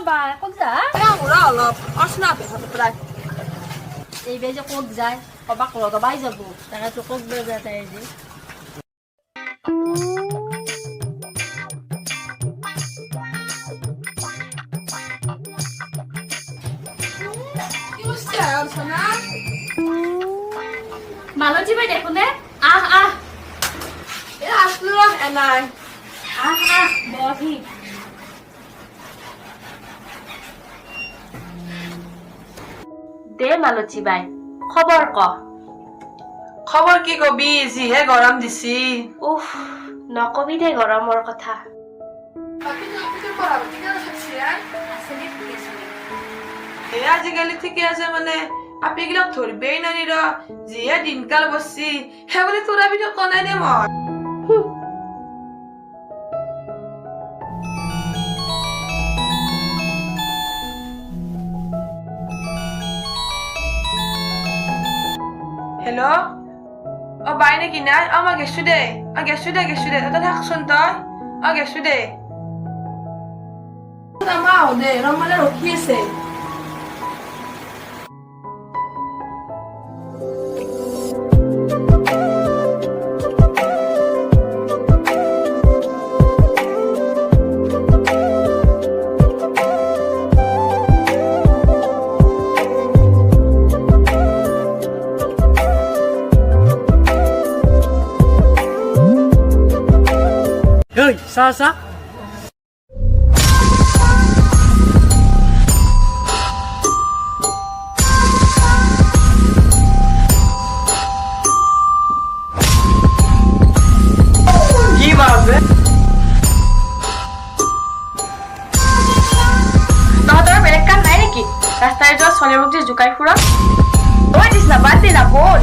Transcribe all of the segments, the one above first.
Bà có giả Đang đó là Arsenal phải thật đây. thì bây giờ có giải có bắt rồi có bây giờ vụ đang cho có bây giờ thế gì 이거 진짜 Arsenal. mà nó chỉ phải đẹp con đấy Cái là xưa em này. bỏ thì দে মালতী বাই খবৰ ক খবৰ কি কবি যিহে গৰম দিছি উফ নকবি দে গৰমৰ কথা আজিকালি ঠিকে আছে মানে আপিগিলাক ধৰিবই নোৱাৰি ৰ যিহে দিনকাল বসছি সেই বুলি তোৰা ভিতৰত কনাই দে মই Hello? বাই নেকি নাই মই গেছো দে তই থাকচোন তই গেছো দে দে ৰমালে ৰখি আছে Sa কি বাবে তহঁতৰ বেলেগ কাম নাই নেকি ৰাস্তাৰে যোৱা ছোৱালীবোৰক যে জোকাই ফুৰা ঐ দিছনা বাদ দে না বল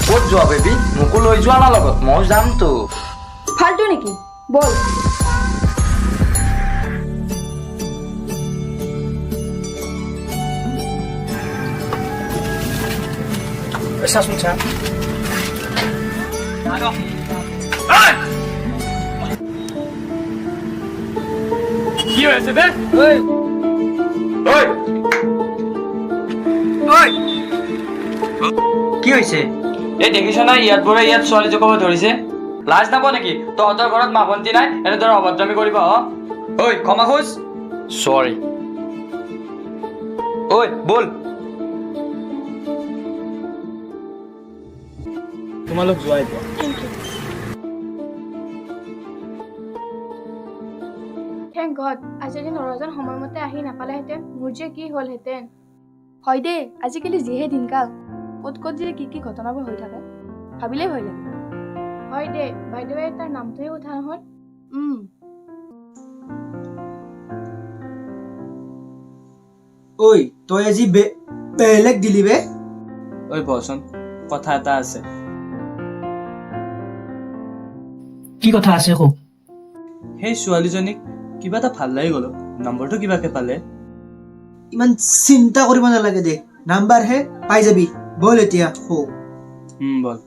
ক'ত যোৱা বেবি মোকো লৈ যোৱা না লগত মই যাম তো ফালতু নেকি বল চাচোন চা কি হৈছে বে ঐ কি হৈছে এই দেখিছ না ইয়াত বোৰে ইয়াত ছোৱালী জোকাব ধৰিছে লাজ নাপ নেকি তহঁতৰ ঘৰত মা ভণ্টি নাই এনেদৰে অভদ্ৰামি কৰিব ঐ ক্ষমা খোজ চৰি ঐ বল তোমালোক যোৱা এতিয়া থেংক গড আজি যদি নৰজন সময়মতে আহি নাপালেহেঁতেন মোৰ যে কি হ'লহেঁতেন হয় দেই আজিকালি যিহে দিনকাল ক'ত ক'ত যে কি ঘটনাবোৰ হৈ থাকে ভাবিলেই ভয় লাগে হয় দে বাইদেৱে তাৰ নামটোহে উঠা নহ'ল ঐ তই আজি বেলেগ দিলি বে ঐ বচোন কথা এটা আছে কি কথা আছে কো সেই ছোৱালীজনীক কিবা এটা ভাল লাগি গ'ল নম্বৰটো কিবাকে পালে ইমান চিন্তা কৰিব নালাগে দে নাম্বাৰ হে পাই যাবি বল এতিয়া হো বল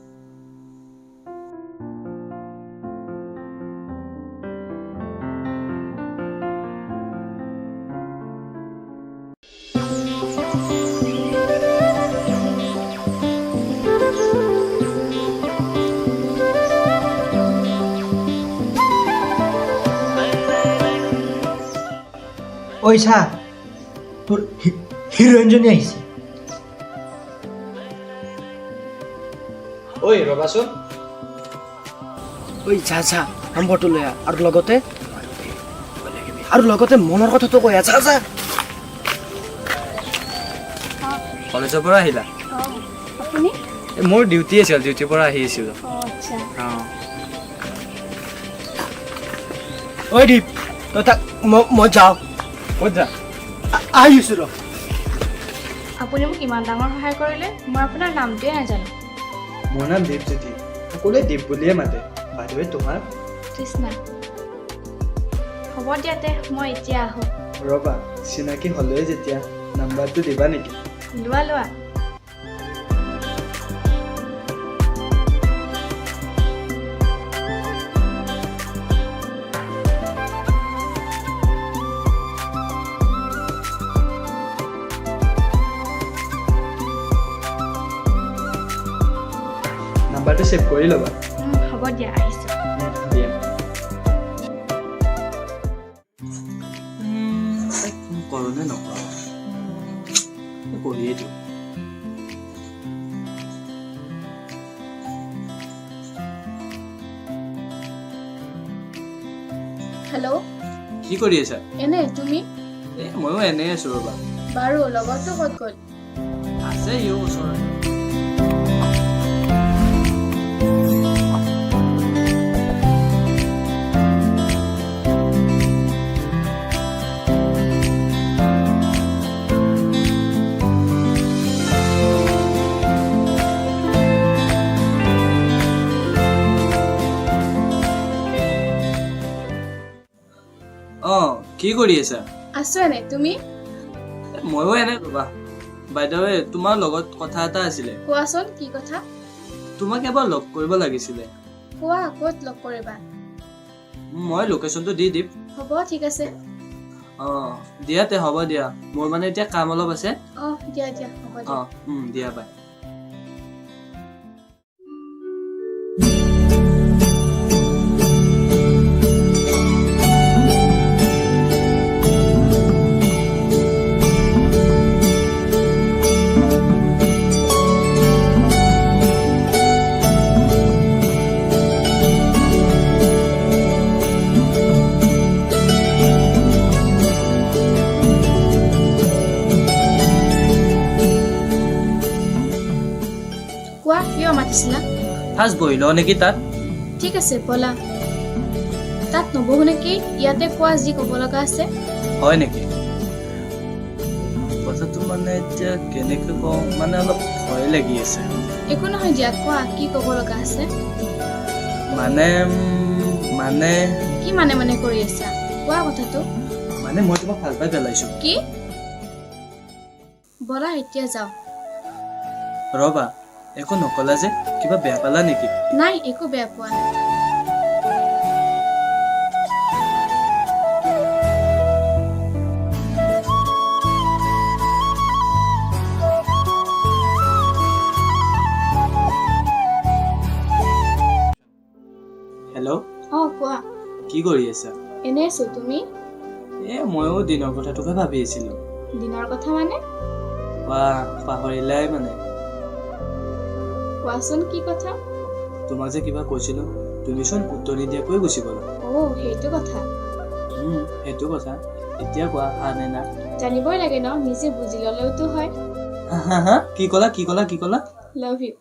ঐ চা তোৰ হিৰোইনজনী আহিছে ঐ ৰবাচোন ঐ চা চা নম্বৰটো লৈ আহ আৰু লগতে মনৰ কথাটো কৈ আছা চা কলেজৰ পৰা আহিলা অঁ আপুনি মোৰ ডিউটি আছিল ডিউটিৰ পৰা আহি আছিলোঁ অঁ আচ্ছা অঁ ঐ দীপ তই তাক মই যাওঁ ক'ত যা আহিছোঁ ৰ আপুনি মোক ইমান ডাঙৰ সহায় কৰিলে মই আপোনাৰ নামটোৱে নাজানো মোৰ নাম দীপজ্যোতি সকলোৱে দীপ বুলিয়ে মাতে বাইদেৱে তোমাৰ কৃষ্ণা হ'ব দিয়াতে মই এতিয়া আহোঁ ৰ'বা চিনাকি হ'লেই যেতিয়া নাম্বাৰটো দিবা নেকি লোৱা লোৱা নাম্বাৰটো ছেভ কৰি ল'বা হ'ব দিয়া আহিছোঁ দিয়া কৰোঁ নে নকৰোঁ কৰিয়ে দিওঁ হেল্ল' কি কৰি আছা এনে তুমি ময়ো এনেই আছোঁ ৰ'বা বাৰু লগৰটো ক'ত গ'ল আছে ইও ওচৰত অঁ কি কৰি আছা আছোঁ এনে তুমি ময়ো এনে ৰ'বা বাইদেৱে তোমাৰ লগত কথা এটা আছিলে কোৱাচোন কি কথা তোমাক এবাৰ লগ কৰিব লাগিছিলে কোৱা ক'ত লগ কৰিবা মই লোকেশ্যনটো দি দিম হ'ব ঠিক আছে অঁ দিয়াতে হ'ব দিয়া মোৰ মানে এতিয়া কাম অলপ আছে অঁ দিয়া দিয়া হ'ব দিয়া অঁ দিয়া বাই কোৱা কিয় মাতিছিলা ফাৰ্ষ্ট বহি লওঁ নেকি তাত ঠিক আছে ব'লা তাত নবহো নেকি ইয়াতে কোৱা যি ক'ব লগা আছে হয় নেকি কথাটো মানে এতিয়া কেনেকৈ কওঁ মানে অলপ ভয় লাগি আছে একো নহয় দিয়া কোৱা কি ক'ব লগা আছে মানে মানে কি মানে মানে কৰি আছা কোৱা কথাটো মানে মই তোমাক ভাল পাই পেলাইছোঁ কি ব'লা এতিয়া যাওঁ ৰ'বা একো নকলা যে কিবা বেয়া পালা নেকি নাই একো বেয়া পোৱা নাই হেল্ল' অঁ কোৱা কি কৰি আছা এনে আছো তুমি ময়ো দিনৰ কথাটোকে ভাবি আছিলোঁ দিনৰ কথা মানে পাহৰিলাই মানে কোৱাচোন কি কথা তোমাক যে কিবা কৈছিলোঁ তুমিচোন উত্তৰ নিদিয়াকৈ গুচি গ'লা অ' সেইটো কথা সেইটো কথা এতিয়া কোৱা হা নে না জানিবই লাগে ন নিজে বুজি ল'লেওতো হয় হা কি ক'লা কি ক'লা কি ক'লা লাভ ইউ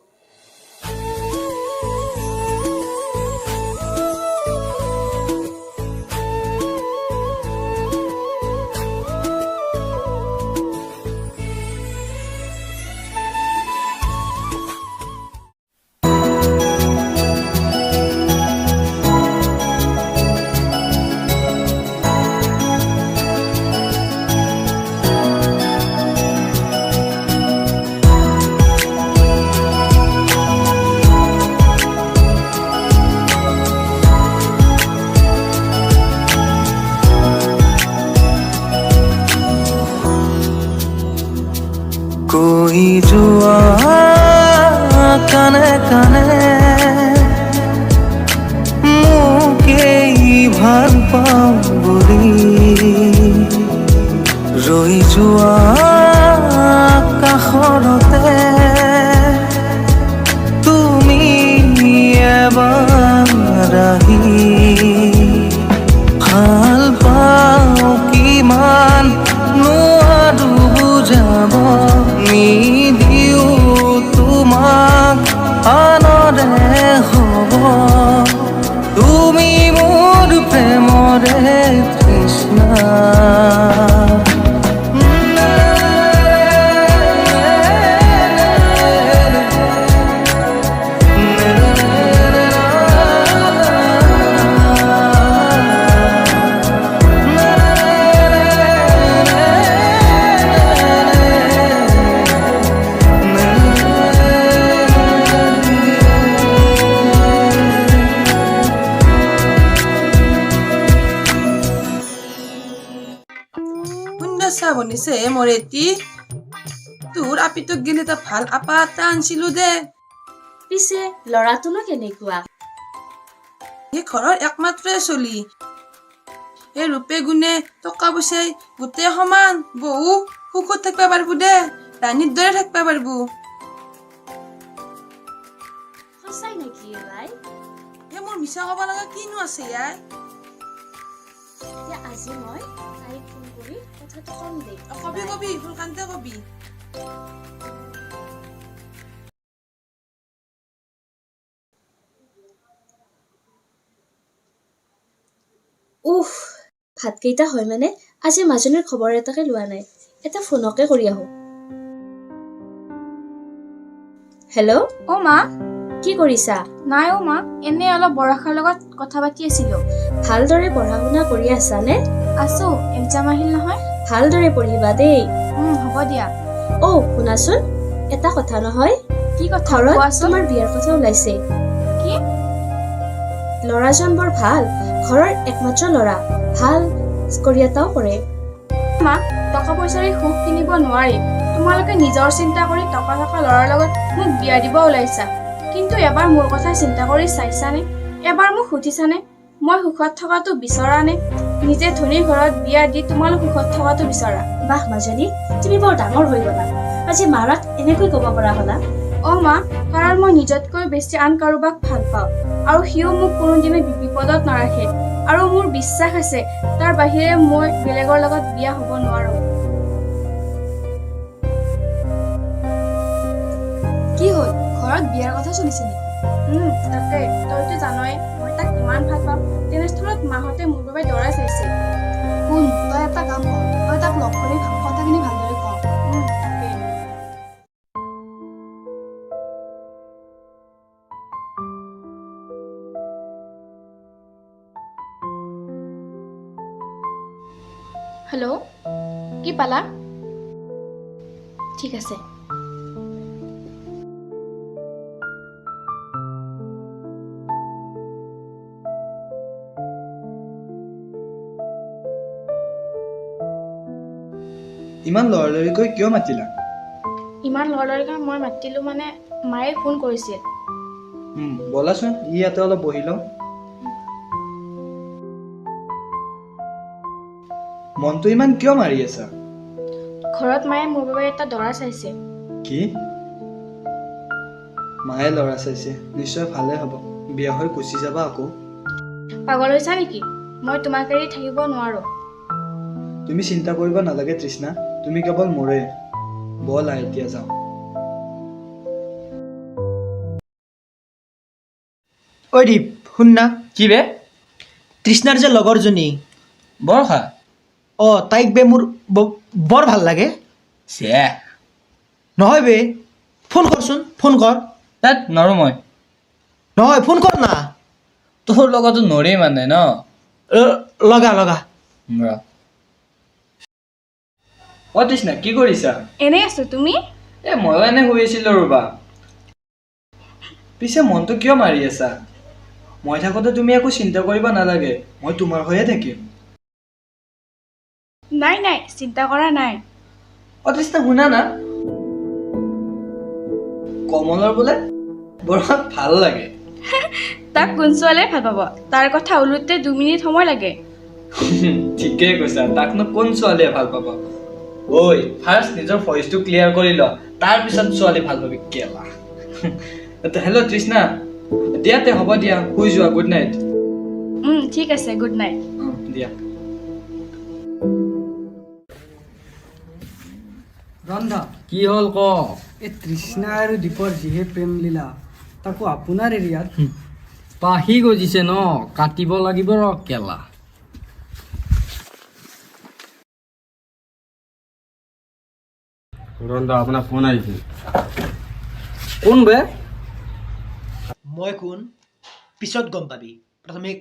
কৈ যোৱা কানে কানে মোকেই ভাল পাওঁ বুলি ৰৈ যোৱা কাষৰতে তুমি এবাৰ আহি ভাল পাওঁ কিমান নোৱাৰো বুজাব মৰেতি তোৰ আপিটোক গেলি এটা ভাল আপা এটা আনছিলো দে পিছে ল'ৰাটোনো কেনেকুৱা? সেই ঘৰৰ একমাত্ৰই চলি এই ৰূপে গুণে টকা পইচাই গোটেই সমান বহু সুখত থাকিব পাৰিব দে ৰাণীৰ দৰে থাকিব পাৰিব সঁচাই নেকি বাই? এই মোৰ মিছা ক'ব লগা কিনো আছে ইয়াই এতিয়া আজি মই তাইক ফোন কৰি কথাটো কম দে। কবি কবি ফুলকান্তে কবি উফ ভাতকেইটা হয় মানে আজি মাজনীৰ খবৰ এটাকে লোৱা নাই। এটা ফোনকে কৰি আহো। হেল্ল', অ' মা, কি কৰিছা? নাই অ' মা, এনে অলপ বৰষাৰ লগত কথা পাতি আছিলোঁ। ভালদৰে পঢ়া শুনা কৰি আছানে? আছোঁ, এক্সাম আহিল নহয়। ভালদৰে পঢ়িবা দেই। হ'ব দিয়া। অ' শুনাচোন, এটা কথা নহয়, কি কথা ঘৰত কোৱাচোন? তোমাৰ বিয়াৰ কথা ওলাইছে। কি? ল'ৰাজন বৰ ভাল, ঘৰৰ একমাত্ৰ ল'ৰা, ভাল চাকৰি এটাও কৰে। মা, টকা পইচাৰে সুখ কিনিব নোৱাৰি। তোমালোকে নিজৰ চিন্তা কৰি টকা থকা ল'ৰাৰ লগত মোক বিয়া দিব ওলাইছা। কিন্তু এবাৰ মোৰ কথা চিন্তা কৰি চাইছানে? এবাৰ মোক সুধিছানে মই সুখত থকাটো বিচৰা নে? নিজে ধনী ঘৰত বিয়া দি তোমালোক সুখত থকাটো বিচৰা? বাহ মাজনী, তুমি বৰ ডাঙৰ হৈ গলা। আজি মাৰাক এনেকৈ ক'ব পৰা হলা। অ' মা, কাৰণ মই নিজতকৈ বেছি আন কাৰোবাক ভাল পাওঁ আৰু সিও মোক কোনোদিনে বিপদত নাৰাখে। আৰু মোৰ বিশ্বাস আছে তাৰ বাহিৰে মই বেলেগৰ লগত বিয়া হ'ব নোৱাৰো। কি হ'ল, ঘৰত বিয়াৰ কথা চলিছে নেকি? তাকে, তইতো জানই মই তাক কিমান ভাল পাওঁ। তেনেস্থলত মাহঁতে মোৰ বাবে দৰাই চাইছে। শুন, তই এটা কাম কৰ, তই তাক লগ কৰি কথাখিনি ভালদৰে ক। তাকে। হেল্ল', কি পালা? ঠিক আছে। ইমান লৰালৰিকৈ কিয় মাতিলা? ইমান লৰালৰিকৈ মই মাতিলোঁ মানে মায়ে ফোন কৰিছিল। ব'লাচোন ইয়াতে অলপ বহি লওঁ। মনটো ইমান কিয় মাৰি আছা? ঘৰত মায়ে মোৰ বাবে এটা দৰা চাইছে। কি? মায়ে ল'ৰা চাইছে, নিশ্চয় ভালে হ'ব। বিয়া হৈ গুচি যাবা আকৌ। পাগল হৈছা নেকি? মই তোমাক এৰি থাকিব নোৱাৰো। তুমি চিন্তা কৰিব নালাগে তৃষ্ণা, তুমি কেৱল মোৰে। ব'লা এতিয়া যাওঁ। ঐ দীপ, শুন না। কি বে? তৃষ্ণাৰ যে লগৰজনী, বৰষা? তাইক বে মোৰ বৰ ভাল লাগে। নহয় বে, ফোন কৰচোন, ফোন কৰ। তাত নৰো মই। নহয়, ফোন কৰ না। তোৰ লগতো নৰে মানে ন? লগা লগা। অ তৃষ্ণা, কি কৰিছা? এনেই আছো, তুমি? ময়ো এনে শুই আছিলো ৰবা। পিছে মনটো কিয় মাৰি আছা? মই থাকোঁতে তুমি একো চিন্তা কৰিব নালাগে, মই তোমাৰ হৈয়ে থাকিম। নাই নাই, চিন্তা কৰা নাই। অ তৃষ্ণা, শুনা না, কমলৰ বোলে বৰ ভাল লাগে। তাক কোন ছোৱালীয়ে ভাল পাব? তাৰ কথা ওলোতে 2 মিনিট সময় লাগে। ঠিকেই কৈছা, তাকনো কোন ছোৱালীয়ে ভাল পাব? ঐ, ফাৰ্ষ্ট নিজৰ ভইচটো ক্লিয়াৰ কৰি ল, তাৰপিছত ছোৱালী ভাল পাবি কেলা। হেল্ল' তৃষ্ণা, দিয়াতে হ'ব দিয়া, শুই যোৱা, গুড নাইট। ঠিক আছে, গুড নাইট। দিয়া। ৰন্ধা কি হ'ল ক? এই তৃষ্ণা আৰু দীপৰ যিহে প্ৰেম লীলা, তাকো আপোনাৰ এৰিয়াত পাহি গজিছে ন, কাটিব লাগিব ৰ কেলা। ৰন্ধা আপোনাৰ ফোন আহিছে। কোন বে? মই কোন পিছত গম পাবি, প্ৰথমে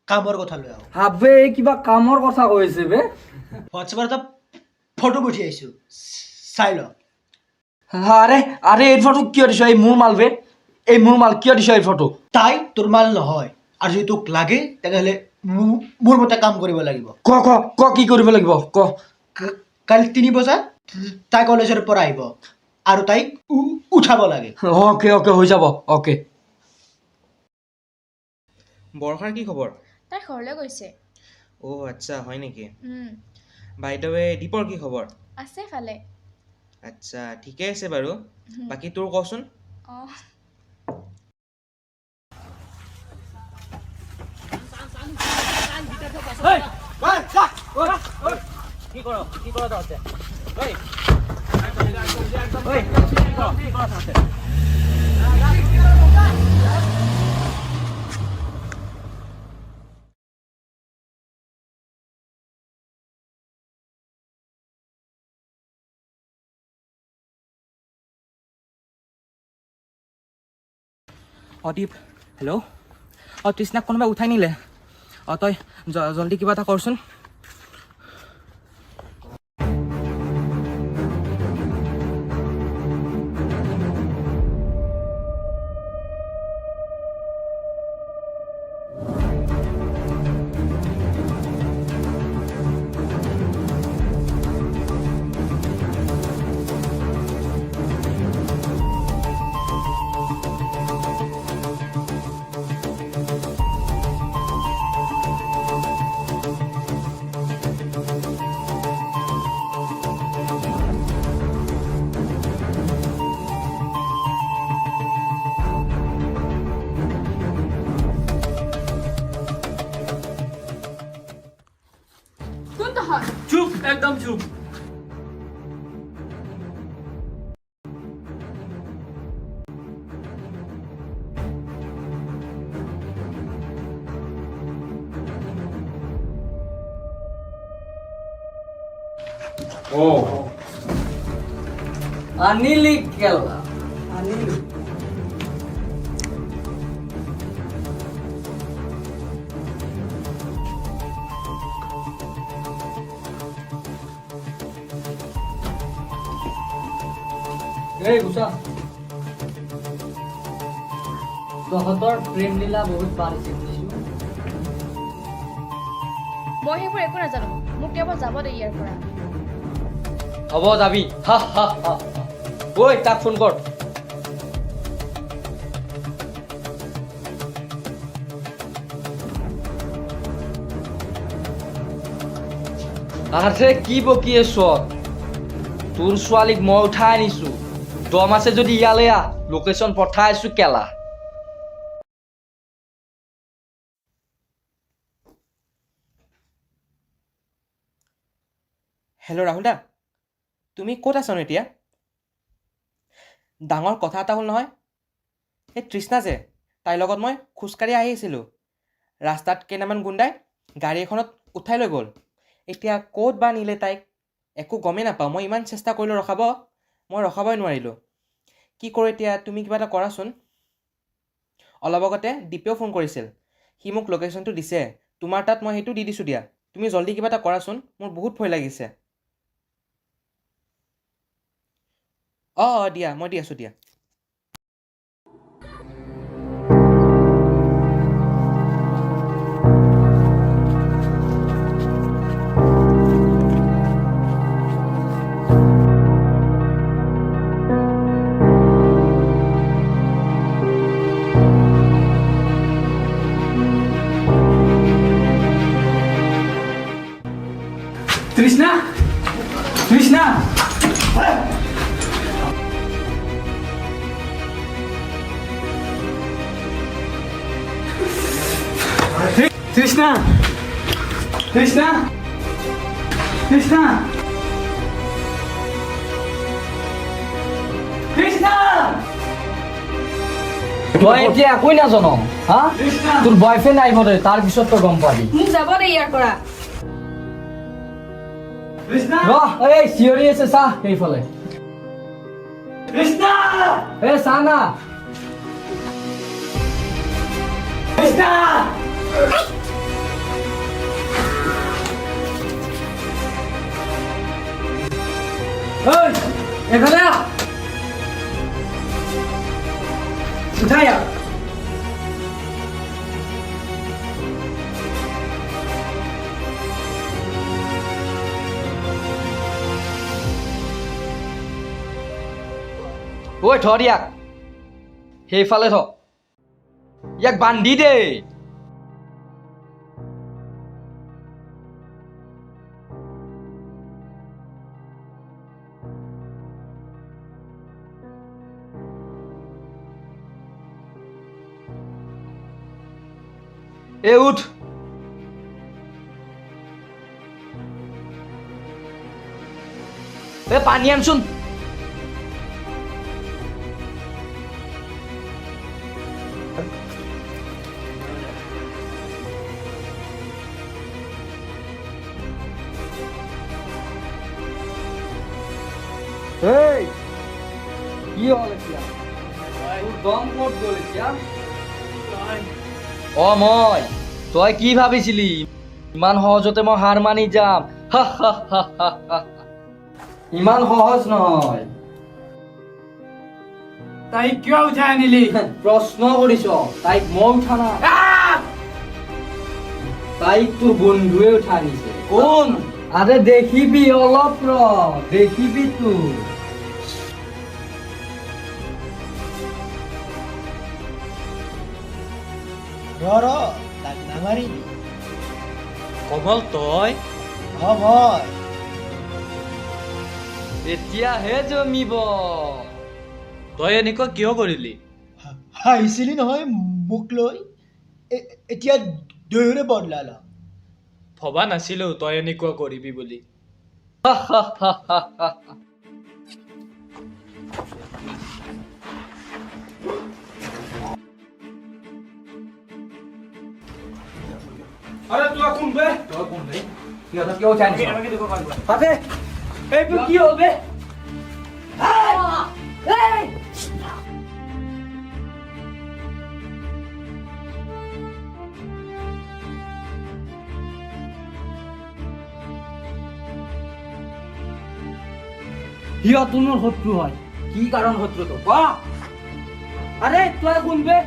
কামৰ কথা লৈ আহোঁ। আবে কিবা কামৰ কথা কৈছে বে। হোৱাটছএপত এটা ফটো পঠিয়াইছোঁ, চাই ল। আৰে আৰে এই ফটো কিয় দিছ? এই মোৰ মাল বে, এই মোৰ মাল কিয় দিছ এই ফটো? তাই তোৰ মাল নহয়, আৰু যদি তোক লাগে তেনেহ'লে মোৰ মতে কাম কৰিব লাগিব। ক ক ক কি কৰিব লাগিব ক। কালি 3 বজাত তাই কলেজৰ পৰা আহিব আৰু তাইক উঠাব লাগে। অ'কে অ'কে হৈ যাব অ'কে। বৰষাৰ কি খবৰ? তাই ঘৰলৈ গৈছে। অ' আচ্ছা, হয় নেকি? বাই দ্য ৱে দীপৰ কি খবৰ? আছে ফালে। আচ্ছা, ঠিকে আছে বাৰু। বাকী তোৰ কচোন। অঁ দীপ হেল্ল'। তৃষ্ণাক কোনোবাই উঠাই নিলে। তই জলদি কিবা এটা কৰচোন। চুপ একদম চুপ। আনিলি কেলা আনিলি। এই গুছা তহঁতৰ প্ৰেম লীলা বহুত বাঢ়িছে বুজিছো। মই সেইবোৰ একো নাজানো, মোক কেৱল যাব দে ইয়াৰ পৰা। হ'ব যাবি। হা হা হা। ঐ তাক ফোন কৰ। আৰে কি বকি আছ? তোৰ ছোৱালীক মই উঠাই আনিছো। দম আছে যদি ইয়ালৈ আহ, লোকেশ্যন পঠাই আছো কেলা। হেল্ল' ৰাহুল দা, তুমি ক'ত আছনো এতিয়া? ডাঙৰ কথা এটা হ'ল নহয়। এই তৃষ্ণা যে, তাইৰ লগত মই খোজকাঢ়ি আহি আছিলোঁ। ৰাস্তাত কেইটামান গুণ্ডাই গাড়ী এখনত উঠাই লৈ গ'ল। এতিয়া ক'ত বা নিলে তাইক একো গমেই নাপাওঁ। মই ইমান চেষ্টা কৰিলোঁ ৰখাব, মই ৰখাবই নোৱাৰিলোঁ। কি কৰোঁ এতিয়া, তুমি কিবা এটা কৰাচোন। অলপ আগতে দীপেও ফোন কৰিছিল, সি মোক লোকেশ্যনটো দিছে। তোমাৰ তাত মই সেইটো দি দিছোঁ দিয়া। তুমি জল্দি কিবা এটা কৰাচোন, মোৰ বহুত ভয় লাগিছে। অঁ দিয়া, মই দি আছোঁ দিয়া। তৃষ্ণা তৃষ্ণা তৃষ্ণা তৃষ্ণা তৃষ্ণা তৃষ্ণা। তই এতিয়া একোই নাজানো হা? তোৰ বয়ফ্ৰেণ্ড আহিব দে, তাৰ পিছত তই গম পাবি। মোক যাব দে ইয়াৰ পৰা। এই চিঞৰি আছে চা সেইফালে। এই চা না। এখানে উঠাই আ। ঐ ধৰ ইয়াক সেইফালে থ ইয়াক বান্ধি দে এ উঠ এ পানী আনচোন এই কি হ'ল এতিয়া তোৰ দম ক'ত গ'ল এতিয়া মই তই কি ভাবিছিলি ইমান সহজতে মই হাৰ মানি যাম ইমান সহজ নহয় তাইক কিয় উঠাই আনিলি প্ৰশ্ন কৰিছ তাইক মই উঠা নাই তাইক তোৰ বন্ধুৱে উঠাই আনিছে কোন আৰে দেখিবি অলপ ৰ দেখিবি তোৰ নামাৰিবি কমল তই মই এতিয়াহে জমিব তই এনেকুৱা কিয় কৰিলি হাঁহিছিলি নহয় মোক লৈ এতিয়া দুয়োৰে বদলালা ভবা নাছিলো তই এনেকুৱা কৰিবি বুলি আৰে তুই কোন বে সিহঁতক কিয় উঠাই আনিছ পাপে এইবোৰ কি হ'ল বে সিহঁত মোৰ শত্ৰু হয় কি কাৰণ শত্ৰুটো কোৱা আৰে তই কোনবে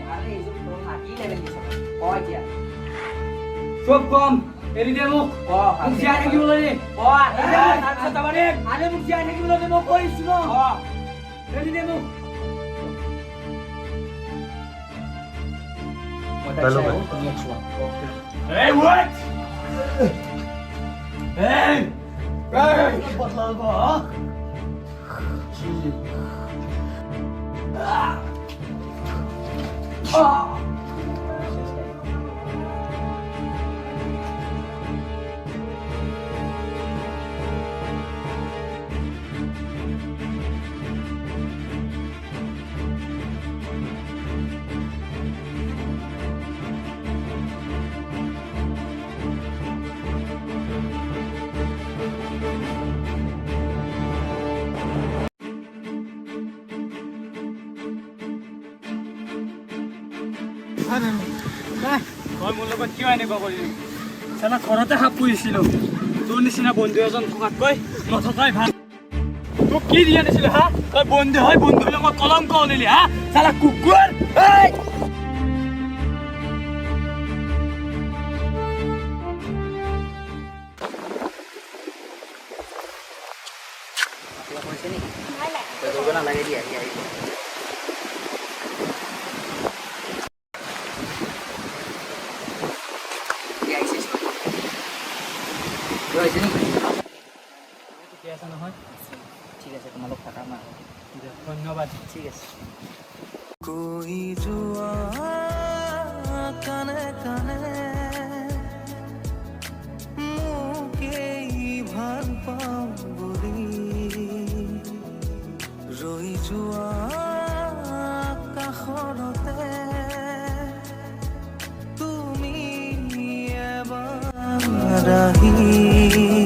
চব কম এৰি দে মোক মোক জীয়াই থাকিবলৈ দে আৰে মোক জীয়াই থাকিবলৈ দে মই কৈছো ন এৰি দে মোক Hey, what? Hey! Hey! তই মোৰ লগত কিয় এনেকুৱা কৰিলি চালা ঘৰতে সাপ পুহিছিলো তোৰ নিচিনা বন্ধু এজন থকাতকৈ নথকাই ভাল তোক কি দিয়া দিছিলো হা তই বন্ধু হয় বন্ধুৰ লগত কলংক ওলিলি হা চালা কুকুৰ ঠিক আছে তোমালোক থাকা মা ধন্যবাদ ঠিক আছে কৈ যোৱা কানে কানে মোকেই ভাল পাওঁ বুলি ৰৈ যোৱা কাষৰতে তুমি এবাৰ আহি